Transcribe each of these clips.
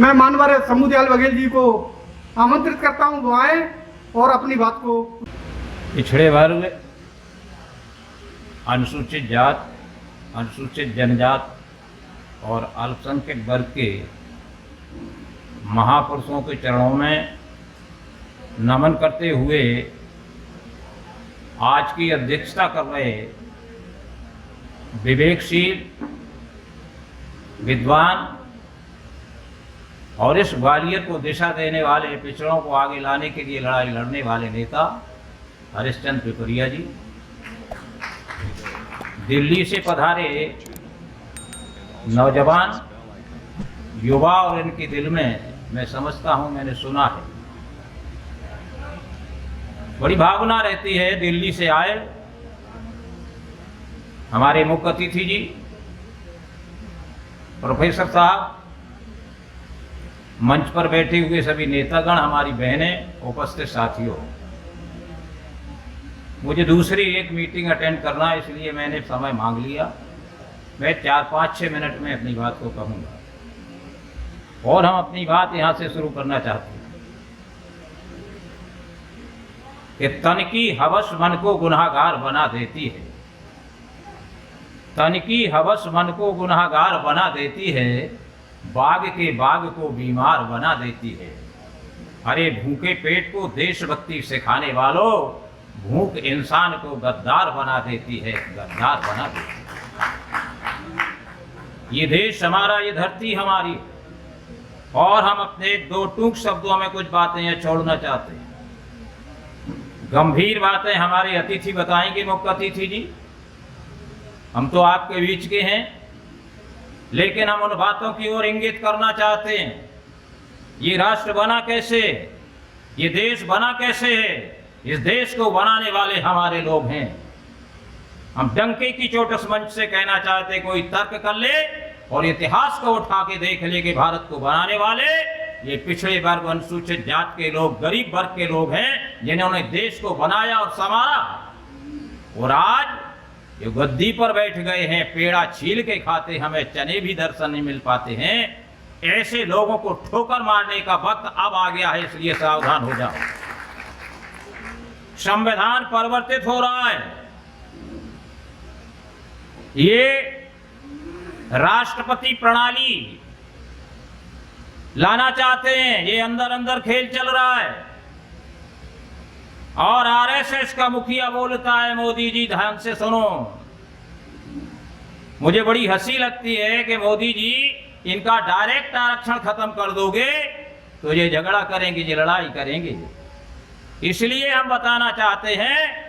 मैं मानवर समू दयाल बघेल जी को आमंत्रित करता हूं, वो आए और अपनी बात को। पिछड़े वर्ग, अनुसूचित जात, अनुसूचित जनजात और अल्पसंख्यक वर्ग के महापुरुषों के चरणों में नमन करते हुए आज की अध्यक्षता कर रहे विवेकशील, विद्वान और इस ग्वालियर को दिशा देने वाले, पिछड़ों को आगे लाने के लिए लड़ाई लड़ने वाले नेता हरिश्चंद्र पिपरिया जी, दिल्ली से पधारे नौजवान, युवा और इनके दिल में मैं समझता हूं, मैंने सुना है, बड़ी भावना रहती है। दिल्ली से आए हमारे मुख्य अतिथि जी प्रोफेसर साहब, मंच पर बैठे हुए सभी नेतागण, हमारी बहनें, उपस्थित साथियों, मुझे दूसरी एक मीटिंग अटेंड करना है, इसलिए मैंने समय मांग लिया। मैं 4-5-6 मिनट में अपनी बात को कहूँगा और हम अपनी बात यहाँ से शुरू करना चाहते हैं कि तन की हवस मन को गुनाहगार बना देती है, तन की हवस मन को गुनाहगार बना देती है, बाघ के बाघ को बीमार बना देती है। अरे भूखे पेट को देशभक्ति सिखाने वालों, भूख इंसान को गद्दार बना देती है, गद्दार बना देती है। ये देश हमारा, ये धरती हमारी, और हम अपने दो टूक शब्दों में कुछ बातें यहाँ छोड़ना चाहते हैं। गंभीर बातें हमारे अतिथि बताएंगे, मुख्य अतिथि जी। हम तो आपके बीच के हैं, लेकिन हम उन बातों की ओर इंगित करना चाहते हैं। ये राष्ट्र बना कैसे, ये देश बना कैसे है, इस देश को बनाने वाले हमारे लोग हैं। हम डंके की चोट इस मंच से कहना चाहते, कोई तर्क कर ले और इतिहास को उठा के देख ले कि भारत को बनाने वाले ये पिछड़े वर्ग, अनुसूचित जात के लोग, गरीब वर्ग के लोग हैं, जिन्होंने देश को बनाया और संवारा। और आज ये गद्दी पर बैठ गए हैं, पेड़ा छील के खाते, हमें चने भी दर्शन नहीं मिल पाते हैं। ऐसे लोगों को ठोकर मारने का वक्त अब आ गया है, इसलिए सावधान हो जाओ। संविधान परिवर्तित हो रहा है, ये राष्ट्रपति प्रणाली लाना चाहते हैं, ये अंदर अंदर खेल चल रहा है। और आरएसएस का मुखिया बोलता है, मोदी जी ध्यान से सुनो। मुझे बड़ी हंसी लगती है कि मोदी जी इनका डायरेक्ट आरक्षण खत्म कर दोगे तो ये झगड़ा करेंगे, ये लड़ाई करेंगे। इसलिए हम बताना चाहते हैं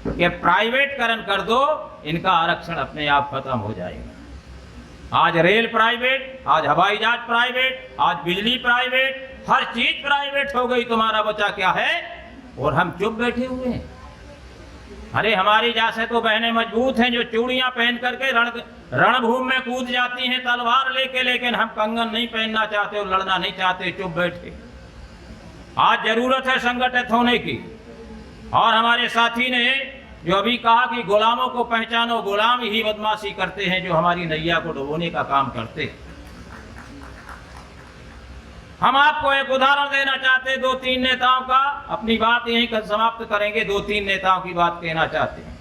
कि प्राइवेटकरण कर दो, इनका आरक्षण अपने आप खत्म हो जाएगा। आज रेल प्राइवेट, आज हवाई जहाज प्राइवेट, आज बिजली प्राइवेट, हर चीज प्राइवेट हो गई, तुम्हारा बचा क्या है? और हम चुप बैठे हुए हैं। अरे हमारी जैसे तो बहनें मजबूत हैं जो चूड़ियां पहन करके रणभूमि में कूद जाती हैं तलवार लेके, लेकिन हम कंगन नहीं पहनना चाहते और लड़ना नहीं चाहते, चुप बैठे। आज जरूरत है संगठित होने की। और हमारे साथी ने जो अभी कहा कि गुलामों को पहचानो, गुलाम ही बदमाशी करते हैं जो हमारी नैया को डुबोने का काम करते हैं। हम आपको एक उदाहरण देना चाहते हैं 2-3 नेताओं का, अपनी बात यहीं कर समाप्त करेंगे। 2-3 नेताओं की बात कहना चाहते हैं।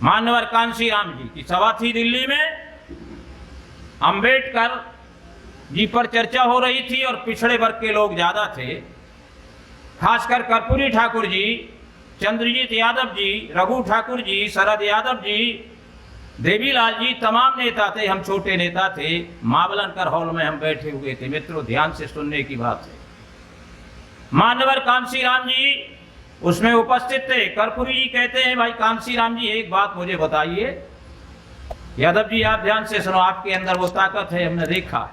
मानवर कांशीराम जी की सभा थी दिल्ली में, अंबेडकर जी पर चर्चा हो रही थी और पिछड़े वर्ग के लोग ज्यादा थे, खासकर कर्पूरी ठाकुर जी, चंद्रजीत यादव जी, रघु ठाकुर जी, शरद यादव जी, देवीलाल जी, तमाम नेता थे। हम छोटे नेता थे, मावलनकर हॉल में हम बैठे हुए थे। मित्रों ध्यान से सुनने की बात है। मानवर कांशीराम जी उसमें उपस्थित थे। कर्पूरी जी कहते हैं, भाई कांशीराम जी एक बात मुझे बताइए। यादव जी आप ध्यान से सुनो, आपके अंदर वो ताकत है, हमने देखा है,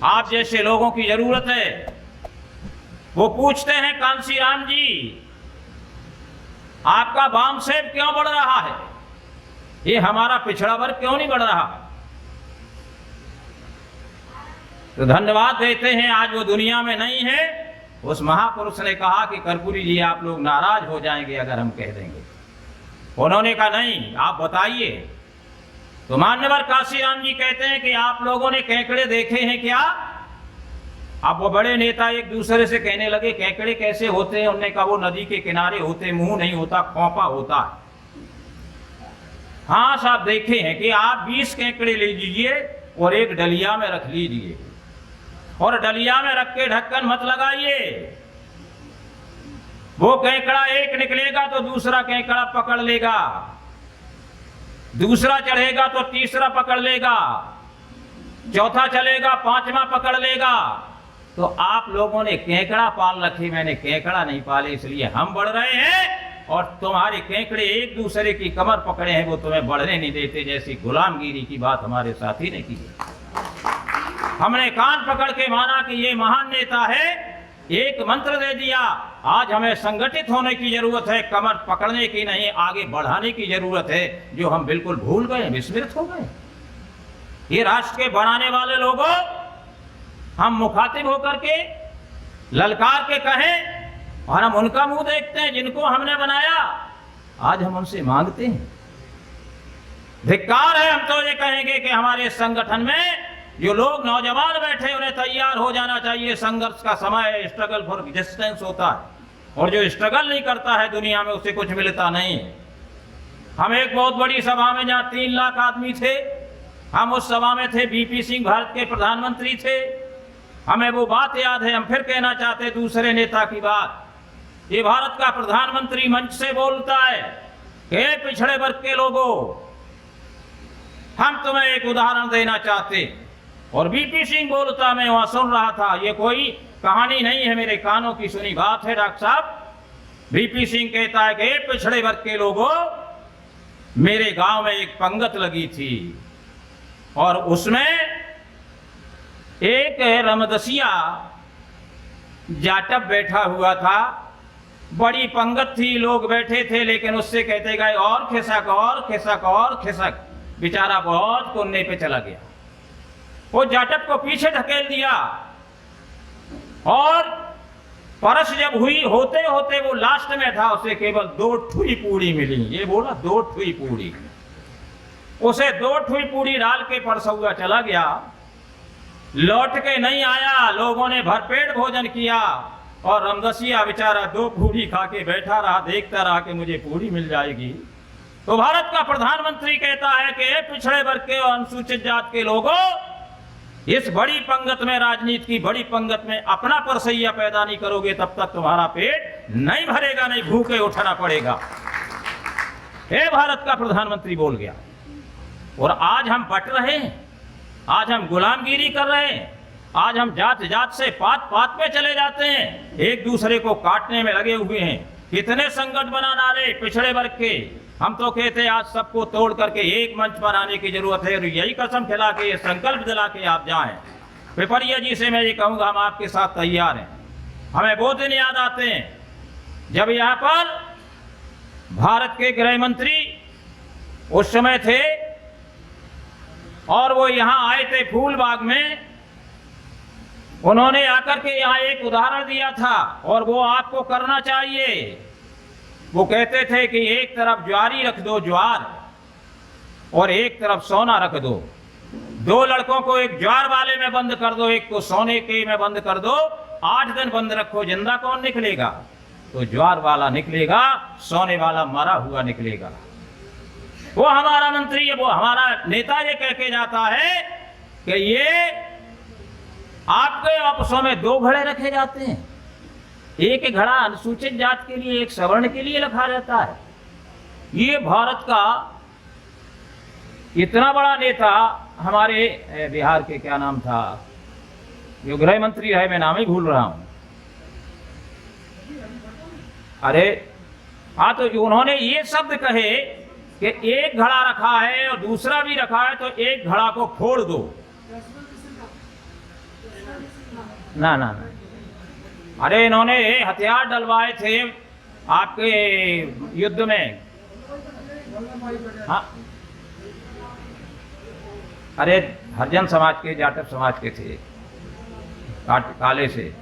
आप जैसे लोगों की जरूरत है। वो पूछते हैं, कांशीराम जी आपका वाम सेब क्यों बढ़ रहा है, ये हमारा पिछड़ा वर्ग क्यों नहीं बढ़ रहा? तो धन्यवाद देते हैं, आज वो दुनिया में नहीं है। उस महापुरुष ने कहा कि कर्पूरी जी आप लोग नाराज हो जाएंगे अगर हम कह देंगे। उन्होंने कहा नहीं, आप बताइए तो मान्यवर काशीराम जी कहते हैं कि आप लोगों ने केकड़े देखे हैं क्या? अब वो बड़े नेता एक दूसरे से कहने लगे केकड़े कैसे होते हैं? उन्होंने कहा वो नदी के किनारे होते, मुंह नहीं होता, खोपा होता है। हाँ साहब देखे हैं कि आप 20 केकड़े ले लीजिए और एक डलिया में रख लीजिए, और डलिया में रख के ढक्कन मत लगाइए। वो केकड़ा एक निकलेगा तो दूसरा केकड़ा पकड़ लेगा, दूसरा चढ़ेगा तो तीसरा पकड़ लेगा, चौथा चलेगा, पांचवा पकड़ लेगा। तो आप लोगों ने केकड़ा पाल रखी, मैंने केकड़ा नहीं पाले, इसलिए हम बढ़ रहे हैं और तुम्हारे केकड़े एक दूसरे की कमर पकड़े हैं, वो तुम्हें बढ़ने नहीं देते। जैसी गुलामगिरी की बात हमारे साथी ने की। हमने कान पकड़ के माना कि ये महान नेता है, एक मंत्र दे दिया। आज हमें संगठित होने की जरूरत है, कमर पकड़ने की नहीं, आगे बढ़ाने की जरूरत है, जो हम बिल्कुल भूल गए, विस्मृत हो गए। ये राष्ट्र के बनाने वाले लोगों, हम मुखातिब होकर के ललकार के कहें और हम उनका मुंह देखते हैं जिनको हमने बनाया। आज हम उनसे मांगते हैं, धिक्कार है। हम तो ये कहेंगे कि हमारे संगठन में जो लोग नौजवान बैठे, उन्हें तैयार हो जाना चाहिए। संघर्ष का समय है, स्ट्रगल फॉर एग्जिस्टेंस होता है, और जो स्ट्रगल नहीं करता है दुनिया में उसे कुछ मिलता नहीं है। हम एक बहुत बड़ी सभा में जहाँ 3 लाख आदमी थे, हम उस सभा में थे, बीपी सिंह भारत के प्रधानमंत्री थे। हमें वो बात याद है, हम फिर कहना चाहते दूसरे नेता की बात। ये भारत का प्रधानमंत्री मंच से बोलता है कि पिछड़े वर्ग के लोगों, हम तुम्हें एक उदाहरण देना चाहते। और बीपी सिंह बोलता, मैं वहां सुन रहा था, ये कोई कहानी नहीं है, मेरे कानों की सुनी बात है डॉक्टर साहब। बीपी सिंह कहता है कि पिछड़े वर्ग के लोगों, मेरे गांव में एक पंगत लगी थी और उसमें एक रमदसिया जाटव बैठा हुआ था। बड़ी पंगत थी, लोग बैठे थे, लेकिन उससे कहते गए और खिसक और खिसक और खिसक। बेचारा बहुत कोने पे चला गया। वो जाटव को पीछे ढकेल दिया और परस जब हुई, होते होते वो लास्ट में था, उसे केवल 2 ठुई पूड़ी मिली। ये बोला 2 ठुई पूड़ी। उसे 2 ठुई पूड़ी डाल के परसौआ चला गया, लौट के नहीं आया। लोगों ने भरपेट भोजन किया और रमदसिया बेचारा 2 पूड़ी खा के बैठा रहा, देखता रहा कि मुझे पूड़ी मिल जाएगी। तो भारत का प्रधानमंत्री कहता है कि पिछड़े वर्ग के और अनुसूचित जात के लोगों, इस बड़ी पंगत में, राजनीति की बड़ी पंगत में अपना परसैया पैदा नहीं करोगे तब तक तुम्हारा पेट नहीं भरेगा, नहीं भूखे उठना पड़ेगा। ये भारत का प्रधानमंत्री बोल गया। और आज हम बट रहे हैं, आज हम गुलामगिरी कर रहे हैं, आज हम जात जात से पात पात पे चले जाते हैं, एक दूसरे को काटने में लगे हुए हैं। कितने संगठन बना डाले पिछड़े वर्ग के। हम तो कहते हैं आज सबको तोड़ करके एक मंच पर आने की जरूरत है, और यही कसम खिला के, ये संकल्प दिला के आप जाएं। पिपरिया जी से मैं ये कहूँगा, हम आपके साथ तैयार हैं। हमें वो दिन याद आते हैं जब यहाँ पर भारत के गृह मंत्री उस समय थे और वो यहाँ आए थे फूलबाग में। उन्होंने आकर के यहाँ एक उदाहरण दिया था और वो आपको करना चाहिए। वो कहते थे कि एक तरफ ज्वारी रख दो, ज्वार, और एक तरफ सोना रख दो। 2 लड़कों को एक ज्वार वाले में बंद कर दो, एक को सोने के में बंद कर दो। 8 दिन बंद रखो, जिंदा कौन निकलेगा? तो ज्वार वाला निकलेगा, सोने वाला मरा हुआ निकलेगा। वो हमारा मंत्री है, वो हमारा नेता ये कह के जाता है कि ये आपके आपसों में 2 घड़े रखे जाते हैं, एक घड़ा अनुसूचित जात के लिए, एक सवर्ण के लिए रखा जाता है। ये भारत का इतना बड़ा नेता, हमारे बिहार के क्या नाम था जो गृह मंत्री रहे, मैं नाम ही भूल रहा हूं। अरे हाँ, तो उन्होंने ये शब्द कहे कि एक घड़ा रखा है और दूसरा भी रखा है, तो एक घड़ा को फोड़ दो। ना ना ना, अरे इन्होंने हथियार डलवाए थे आपके युद्ध में। हाँ, अरे हरिजन समाज के, जाटव समाज के थे, काले से।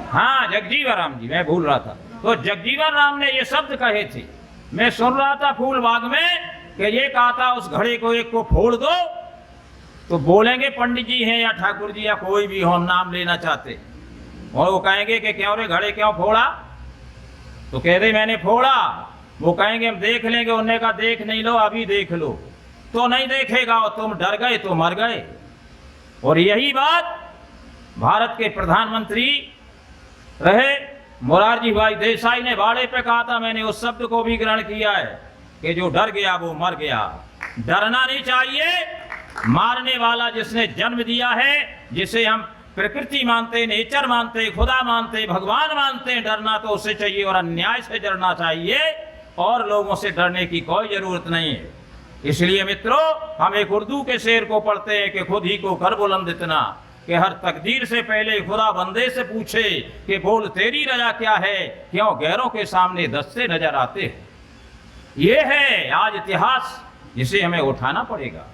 हाँ, जगजीवन राम जी, मैं भूल रहा था। तो जगजीवन राम ने ये शब्द कहे थे, मैं सुन रहा था फूलबाग में कि ये कहा था उस घड़े को एक को फोड़ दो, तो बोलेंगे पंडित जी हैं या ठाकुर जी या कोई भी हो, नाम लेना चाहते, और वो कहेंगे कि क्यों रे घड़े क्यों फोड़ा, तो कह दे मैंने फोड़ा। वो कहेंगे हम देख लेंगे, उन्होंने कहा देख नहीं लो अभी देख लो, तो नहीं देखेगा और तुम डर गए तो मर गए। और यही बात भारत के प्रधानमंत्री रहे मोरारजी भाई देसाई ने भाड़े पे कहा था, मैंने उस शब्द को भी ग्रहण किया है कि जो डर गया वो मर गया। डरना नहीं चाहिए, मारने वाला जिसने जन्म दिया है, जिसे हम प्रकृति मानते, नेचर मानते, खुदा मानते, भगवान मानते हैं, डरना तो उससे चाहिए और अन्याय से डरना चाहिए, और लोगों से डरने की कोई जरूरत नहीं है। इसलिए मित्रों, हम एक उर्दू के शेर को पढ़ते हैं कि खुद ही को कर बुलंद इतना कि हर तकदीर से पहले खुदा बंदे से पूछे कि बोल तेरी रजा क्या है, क्यों गैरों के सामने दस्ते नजर आते हैं। ये है आज इतिहास जिसे हमें उठाना पड़ेगा।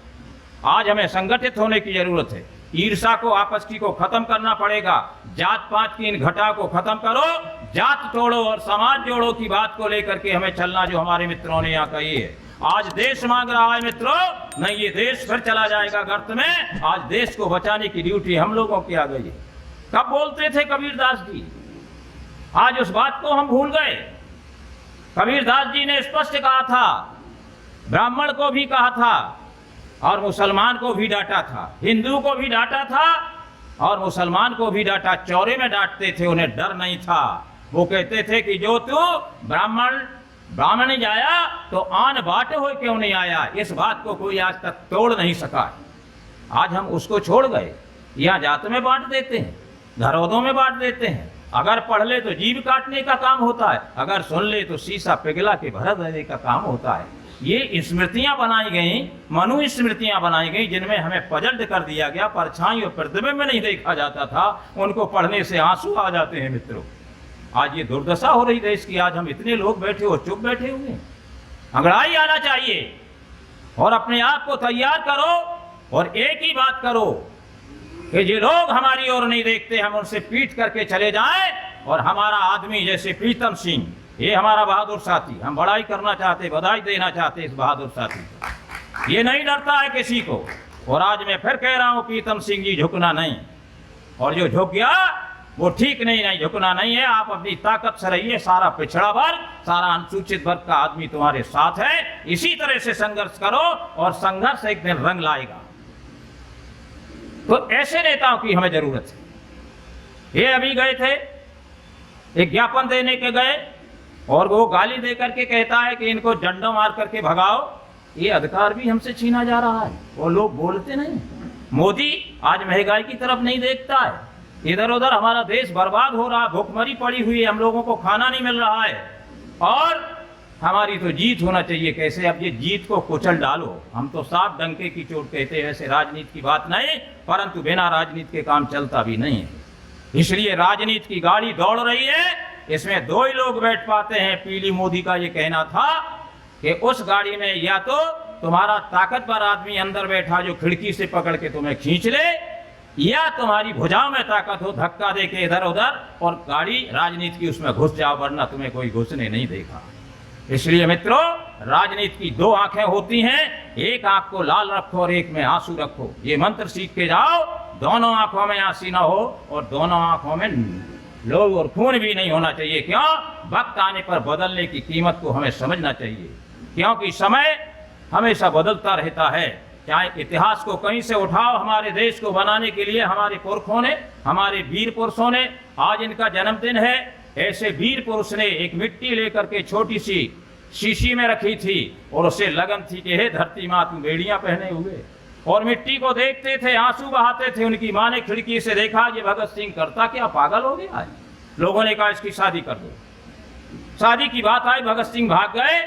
आज हमें संगठित होने की जरूरत है, ईर्षा को, आपस की को खत्म करना पड़ेगा, जात पात की इन घटा को खत्म करो, जात तोड़ो और समाज जोड़ो की बात को लेकर के हमें चलना, जो हमारे मित्रों ने यहाँ कही है। आज देश मांग रहा है मित्रों, नहीं ये देश फिर चला जाएगा गर्त में। आज देश को बचाने की ड्यूटी हम लोगों की आ गई है। कब बोलते थे कबीरदास जी, आज उस बात को हम भूल गए। कबीरदास जी ने स्पष्ट कहा था, ब्राह्मण को भी कहा था और मुसलमान को भी डांटा था, हिंदू को भी डांटा था और मुसलमान को भी डांटा। चौरे में डांटते थे, उन्हें डर नहीं था। वो कहते थे कि जो तू ब्राह्मण जाया तो आन बाट हो क्यों नहीं आया। इस बात को कोई आज तक तोड़ नहीं सका है। आज हम उसको छोड़ गए, यहाँ जात में बांट देते हैं, घरौदों में बांट देते हैं। अगर पढ़ ले तो जीभ काटने का काम होता है, अगर सुन ले तो शीशा पिघला के भर देने का काम होता है। ये स्मृतियां बनाई गई, मनु स्मृतियां बनाई गई, जिनमें हमें पजल्द कर दिया गया, परछाई और प्रतिबिंब में नहीं देखा जाता था। उनको पढ़ने से आंसू आ जाते हैं मित्रों। आज ये दुर्दशा हो रही देश की। आज हम इतने लोग बैठे हो, चुप बैठे हुए। अंगड़ाई आना चाहिए और अपने आप को तैयार करो और एक ही बात करो कि जो लोग हमारी ओर नहीं देखते, हम उनसे पीट करके चले जाएं। और हमारा आदमी जैसे प्रीतम सिंह, ये हमारा बहादुर साथी, हम बड़ाई करना चाहते, बधाई देना चाहते इस बहादुर साथी को। ये नहीं डरता है किसी को। और आज मैं फिर कह रहा हूं, प्रीतम सिंह जी झुकना नहीं, और जो झुक गया वो ठीक नहीं, झुकना नहीं है। आप अपनी ताकत से रहिए। सारा पिछड़ा वर्ग, सारा अनुसूचित वर्ग का आदमी तुम्हारे साथ है। इसी तरह से संघर्ष करो और संघर्ष एक दिन रंग लाएगा। तो ऐसे नेताओं की हमें जरूरत है। ये अभी गए थे, एक ज्ञापन देने के गए और वो गाली दे करके कहता है कि इनको डंडा मार करके भगाओ। ये अधिकार भी हमसे छीना जा रहा है और लोग बोलते नहीं। मोदी आज महंगाई की तरफ नहीं देखता है, इधर उधर हमारा देश बर्बाद हो रहा है, भूखमरी पड़ी हुई है, हम लोगों को खाना नहीं मिल रहा है। और हमारी तो जीत होना चाहिए। कैसे? अब ये जीत को कुचल डालो। हम तो साफ डंके की चोट कहते हैं, ऐसे राजनीति की बात नहीं, परंतु बिना राजनीति के काम चलता भी नहीं है। इसलिए राजनीति की गाड़ी दौड़ रही है, इसमें दो ही लोग बैठ पाते हैं। पीली मोदी का ये कहना था कि उस गाड़ी में या तो तुम्हारा ताकतवर आदमी अंदर बैठा जो खिड़की से पकड़ के तुम्हें खींच ले, या तुम्हारी भुजाओं में ताकत हो धक्का दे के इधर उधर और गाड़ी राजनीति की उसमें घुस जाओ, वरना तुम्हें कोई घुसने नहीं देगा। इसलिए मित्रों, राजनीति की दो आंखें होती हैं, एक आंख को लाल रखो और एक में आंसू रखो। ये मंत्र सीख के जाओ। दोनों आंखों में आंसी ना हो और दोनों आंखों में लोभ और खून भी नहीं होना चाहिए। क्यों? वक्त आने पर बदलने की कीमत को हमें समझना चाहिए, क्योंकि समय हमेशा बदलता रहता है। चाहे इतिहास को कहीं से उठाओ, हमारे देश को बनाने के लिए हमारे पुरखों ने, हमारे वीर पुरुषों ने, आज इनका जन्मदिन है, ऐसे वीर पुरुष ने एक मिट्टी लेकर के छोटी सी शीशी में रखी थी और उसे लगन थी कि हे धरती माँ तू बेड़ियां पहने हुए, और मिट्टी को देखते थे, आंसू बहाते थे। उनकी माँ ने खिड़की से देखा, ये भगत सिंह करता क्या, पागल हो गया है। लोगों ने कहा इसकी शादी कर दो। शादी की बात आई, भगत सिंह भाग गए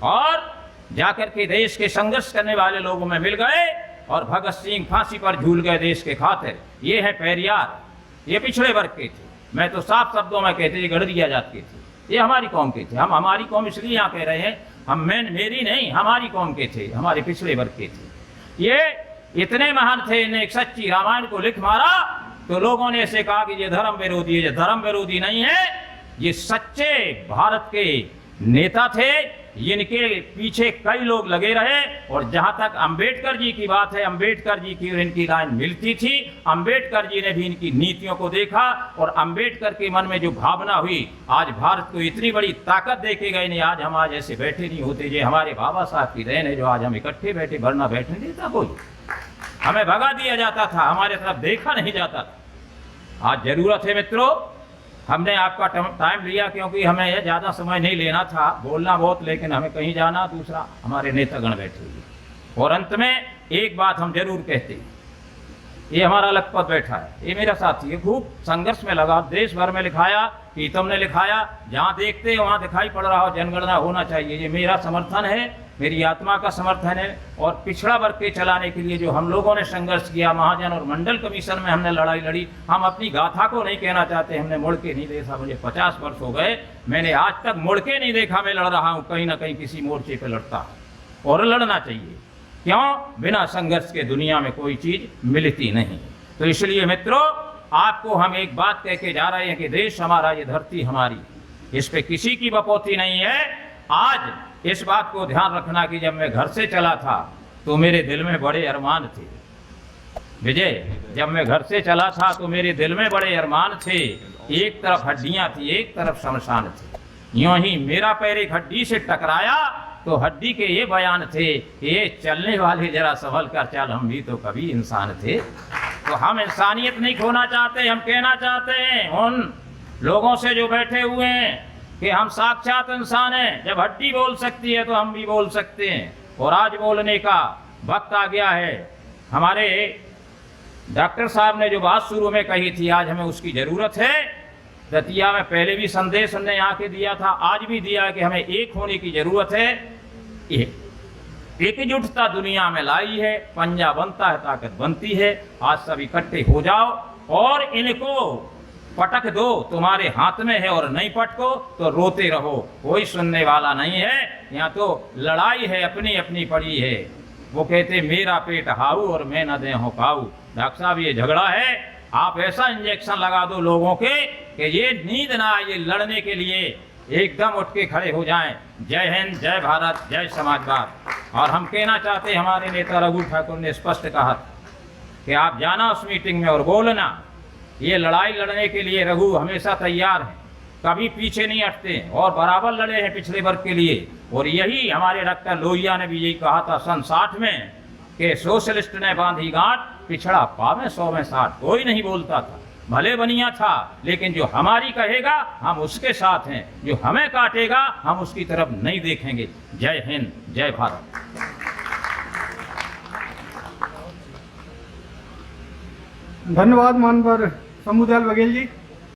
और जाकर के देश के संघर्ष करने वाले लोगों में मिल गए और भगत सिंह फांसी पर झूल गए देश के खातिर। ये है पेरियार, ये पिछड़े वर्ग के थे। मैं तो साफ शब्दों में कहते ये गड़रिया जात के थे, ये हमारी कौम के थे। हम हमारी कौम इसलिए यहाँ कह रहे हैं, हम मेरी नहीं, हमारी कौम के थे, हमारे पिछड़े वर्ग के थे। ये इतने महान थे, इन्हें एक सच्ची रामायण को लिख मारा तो लोगों ने ऐसे कहा कि ये धर्म विरोधी है। ये धर्म विरोधी नहीं है, ये सच्चे भारत के नेता थे, इनके पीछे कई लोग लगे रहे, और जहां तक अंबेडकर जी की बात है, अंबेडकर जी की और इनकी लाइन मिलती थी। अंबेडकर जी ने भी इनकी नीतियों को देखा, और अंबेडकर के मन में जो भावना हुई, आज भारत को इतनी बड़ी ताकत दे के गए, नहीं आज हम आज ऐसे बैठे नहीं होते। ये हमारे बाबा साहब की देन है जो आज हम इकट्ठे बैठे, वरना बैठने देता कोई, हमें भगा दिया जाता था, हमारे तरफ देखा नहीं जाता था। आज जरूरत है मित्रों, हमने आपका टाइम लिया क्योंकि हमें यह ज़्यादा समय नहीं लेना था, बोलना बहुत, लेकिन हमें कहीं जाना, दूसरा हमारे नेतागण बैठे हुए। और अंत में एक बात हम जरूर कहते हैं, ये हमारा लखपत बैठा है, ये मेरा साथी है, खूब संघर्ष में लगा, देश भर में लिखाया, प्रीतम ने लिखाया, जहाँ देखते हैं वहाँ दिखाई पड़ रहा हो जनगणना होना चाहिए। ये मेरा समर्थन है, मेरी आत्मा का समर्थन है। और पिछड़ा वर्ग के चलाने के लिए जो हम लोगों ने संघर्ष किया, महाजन और मंडल कमीशन में हमने लड़ाई लड़ी, हम अपनी गाथा को नहीं कहना चाहते, हमने मुड़ के नहीं देखा। मुझे 50 वर्ष हो गए, मैंने आज तक मुड़ के नहीं देखा मैं लड़ रहा हूँ, कहीं ना कहीं किसी मोर्चे पर लड़ता, और लड़ना चाहिए। क्यों? बिना संघर्ष के दुनिया में कोई चीज मिलती नहीं। तो इसलिए मित्रों, आपको हम एक बात कह के जा रहे हैं कि देश हमारा, ये धरती हमारी, इस पे किसी की बपौती नहीं है। आज इस बात को ध्यान रखना कि जब मैं घर से चला था तो मेरे दिल में बड़े अरमान थे। विजय, जब मैं घर से चला था तो मेरे दिल में बड़े अरमान थे। एक तरफ हड्डियां थी, एक तरफ शमशान थी। यूं ही मेरा पैर एक हड्डी से टकराया तो हड्डी के ये बयान थे, ये चलने वाले जरा संभल कर चल, हम भी तो कभी इंसान थे। तो हम इंसानियत नहीं खोना चाहते, हम कहना चाहते हैं उन लोगों से जो बैठे हुए हैं कि हम साक्षात इंसान हैं। जब हड्डी बोल सकती है तो हम भी बोल सकते हैं, और आज बोलने का वक्त आ गया है। हमारे डॉक्टर साहब ने जो बात शुरू में कही थी, आज हमें उसकी ज़रूरत है। दतिया में पहले भी संदेश हमने यहाँ के दिया था, आज भी दिया कि हमें एक होने की ज़रूरत है। एकजुटता दुनिया में लाई है, पंजा बनता है ताकत बनती है। आज सब इकट्ठे हो जाओ और इनको पटक दो, तुम्हारे हाथ में है, और नहीं पटको तो रोते रहो, कोई सुनने वाला नहीं है। यहाँ तो लड़ाई है, अपनी अपनी पड़ी है। वो कहते मेरा पेट हाऊ और मैं न दे हो पाऊ। डॉक्टर साहब, ये झगड़ा है, आप ऐसा इंजेक्शन लगा दो लोगों के कि ये नींद ना आए, ये लड़ने के लिए एकदम उठ के खड़े हो जाएं। जय हिंद, जय भारत, जय समाजवाद। और हम कहना चाहते हैं, हमारे नेता रघु ठाकुर ने स्पष्ट कहा कि आप जाना उस मीटिंग में और बोलना। ये लड़ाई लड़ने के लिए रघु हमेशा तैयार हैं, कभी पीछे नहीं हटते, और बराबर लड़े हैं पिछड़े वर्ग के लिए। और यही हमारे डॉक्टर लोहिया ने भी यही कहा था सन 60 में कि सोशलिस्ट ने बांधी गांठ, पिछड़ा पावे 100 में 60। कोई नहीं बोलता था, भले बनिया था, लेकिन जो हमारी कहेगा हम उसके साथ हैं, जो हमें काटेगा हम उसकी तरफ नहीं देखेंगे। जय हिंद, जय भारत। धन्यवाद मानवर शंभू दयाल बघेल जी।